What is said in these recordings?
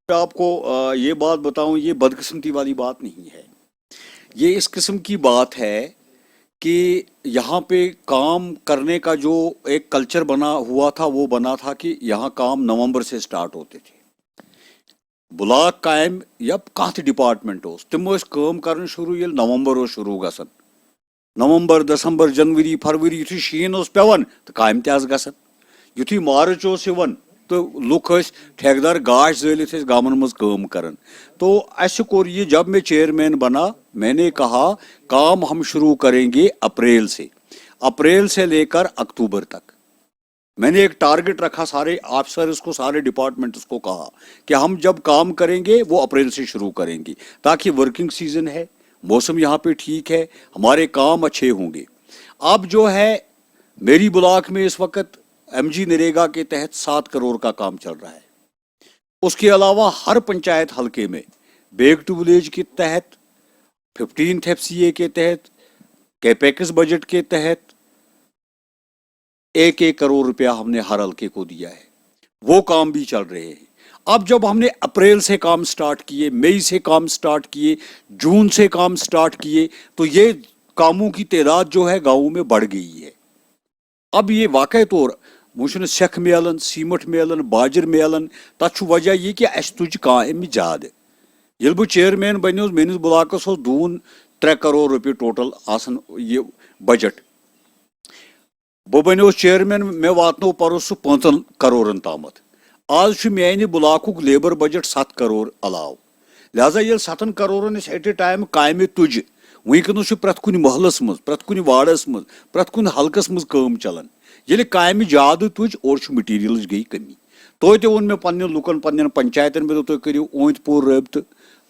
आपको ये बात बताऊं, ये बदकिस्मती वाली बात नहीं है। ये इस किस्म की बात है कि यहाँ पे काम करने का जो एक कल्चर बना हुआ था वो बना था कि यहाँ काम नवंबर से स्टार्ट होते थे। ब्लॉक कायम या कत डिपार्टमेंट तम काम कर शुरू ये नवंबर शुरू गसन। नवंबर दिसंबर जनवरी फरवरी युथी शीन पेवान तो काम तन युथी मार्च यवन तो लुक ठेकेदार गाश जलित गामन मज काम करन। तो अस कोर ये, जब मैं चेयरमैन बना मैंने कहा काम हम शुरू करेंगे अप्रैल से लेकर अक्टूबर तक। मैंने एक टारगेट रखा, सारे ऑफिसर्स को, सारे डिपार्टमेंट्स को कहा कि हम जब काम करेंगे वो अप्रैल से शुरू करेंगे, ताकि वर्किंग सीजन है, मौसम यहाँ पे ठीक है, हमारे काम अच्छे होंगे। अब जो है मेरी ब्लॉक में इस वक्त एमजी नरेगा के तहत 7 करोड़ का काम चल रहा है। उसके अलावा हर पंचायत हलके में बैक टू विलेज के तहत, 15th FCA के तहत, कैपेक्स बजट के तहत 1-1 करोड़ रुपया हमने हर हलके को दिया है। वो काम भी चल रहे हैं। अब जब हमने अप्रैल से काम स्टार्ट किए, मई से काम स्टार्ट किए, जून से काम स्टार्ट किए, तो ये कामों की तादाद जो है गाँव में बढ़ गई है। अब ये वाकई तौर मुझे सेख मिलन, सीमट मिलन, बाजर मिलन, तथ वजह ये कि अस तुज काम ज्यादा। ये बह चेयरमैन बनो मेनिस ब्लॉकस दून 3 करोड़ रुपये टोटल आसन ये बजट। बह बनो चेयरमैन, मे वातनो परस 5 करोड़न तामत। आज मानि ब्लॉक लेबर बजट 7 करोड़ अलाव। लिहाजा ये 7 करोड़न एट ए टाइम काम तुज, वनकस प्रत कुन महलस मज, प्रत कुन वार्डस मज, प्रत कुन हलकस मज काम चलान। ये काम ज्यादा तुज और मटीरियल गई कमी। तो वोन मे पन्न लुकन, पन्न पंचायतन में तुम करो ओंतपुर रबत,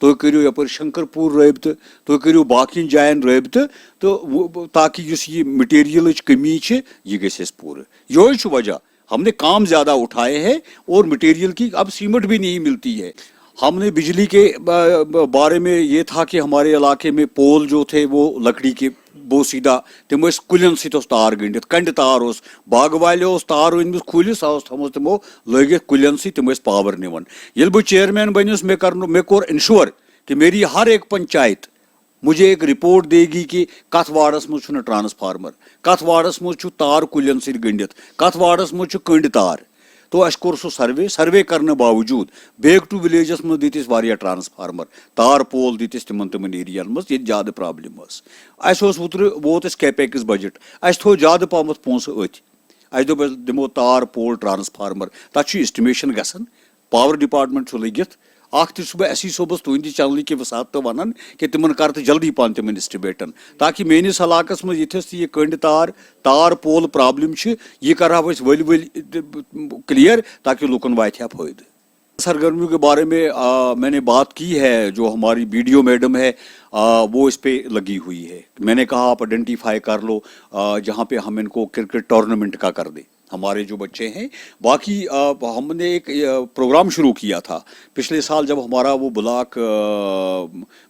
तुम करो यप शंकरपुर रबत, तुम करो बाकी जायन रबत, तो ताकि ये मटीरियल कमी ये गस पूर। यही वजह हमने काम ज्यादा उठाए हैं और मटीरियल की अब सीमेंट भी नहीं मिलती है। हमने बिजली के बारे में ये था कि हमारे इलाके में पोल जो थे वो लकड़ी के, वो सीधा तम कुलन सत तार गंडित, कंड तार बाग वाले तार अनम खुल थो तमो लगित कुलन सम पावर निवन। ये बह चेयरमैन बनस मे कोर इंश्योर कि मेरी हर एक पंचायत मुझे एक रिपोर्ट देगी कि कथ वार्डस मज ट्रांसफार्मर, कथ वार्डस मज तार कुलन सत गंडित, कथ वार्डस मज कंड तार। तो अस कोर सो सर्वे करने बावजूद बैक टू विलेजस मज दितिस वारिया ट्रांसफार्मर, तार पोल दितिस तिमन एरियान मज ये ज्यादा प्रॉब्लम अस वोत कैपेक्स बजट, अस थो ज्यादा पहमत पोंस अथ। अस दोप दिमो तार पोल ट्रांसफार्मर, तथ एस्टिमेशन गसन, पावर डिपार्टमेंट लगित। अख बह एस सोबस तुंद चैनल की वसात तो वन कि तिमन कर जल्दी पान तिमन एस्टिमेटन, ताकि मेनिस इलाकस मज ये कंड तार, तार पोल प्रॉब्लम ये कर वल वल क्लियर, ताकि लुकन वात फायदे। सरगर्मियों के बारे में मैंने बात की है, जो हमारी बीडीओ मैडम है वो इस पे लगी हुई है। मैंने कहा आप आइडेंटिफाई कर लो जहाँ पे हम इनको क्रिकेट टूर्नामेंट का कर दें, हमारे जो बच्चे हैं। बाकी हमने एक प्रोग्राम शुरू किया था पिछले साल, जब हमारा वो ब्लॉक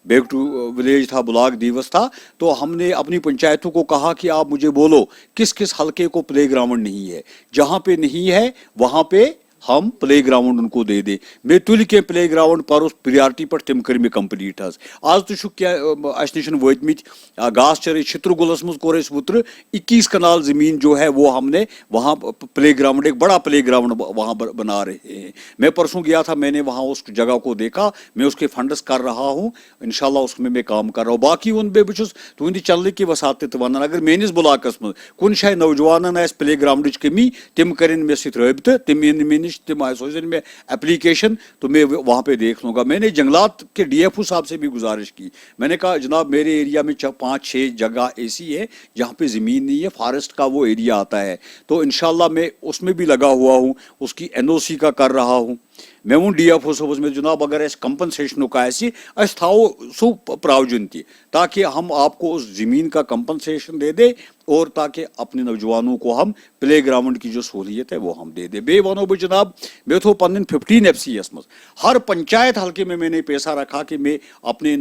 बैक टू विलेज था, ब्लॉक दिवस था, तो हमने अपनी पंचायतों को कहा कि आप मुझे बोलो किस किस हलके को प्ले ग्राउंड नहीं है, जहाँ पे नहीं है वहाँ पे हम प्ले ग्राउंड उनको दे दे। मे तुल के प्ले ग्राउंड पर उस प्रियारिटी पर तम कर मे कंप्लीट। आज तो क्या अस नश वतमित घास चर छित्रगुलस मज कोर वुत्र 21 कनाल जमीन जो है वो हमने वहाँ प्ले ग्राउंड, एक बड़ा प्ले ग्राउंड वहाँ बना रहे हैं। मैं परसों गया था, मैंने वहाँ उस जगह को देखा, मैं उसके फंड्स कर रहा हूँ, इंशाल्लाह उसमें मैं काम कर रहा हूँ। बाकी उन बे बहुत तुंद चल की वसात वन, अगर मेनिस ब्लॉकस मज कुन शाय नौजवान प्ले ग्राउंड कमी, तम कर मे सब्त, तम मे तम सोचन में एप्लीकेशन, तो मैं वहाँ पे देख लूँगा। मैंने जंगलात के डीएफओ साहब से भी गुजारिश की, मैंने कहा जनाब मेरे एरिया में 5-6 जगह ऐसी है जहाँ पे ज़मीन नहीं है, फॉरेस्ट का वो एरिया आता है, तो इंशाल्लाह मैं उसमें भी लगा हुआ हूँ, उसकी एनओसी का कर रहा हूँ। मैं वो डीएफओ सबस में जनाब अगर अस कंपनसेशन का अस थाओ सो प्रावजन ती, ताकि हम आपको उस ज़मीन का कंपनसेशन दे दे और ताकि अपने नौजवानों को हम प्ले ग्राउंड की जो सहूलियत है वो हम दे दे। बे वनो बह जनाब मे थो पन्न 15 FCS मज हर पंचायत हल्के में मैंने पैसा रखा कि मैं अपने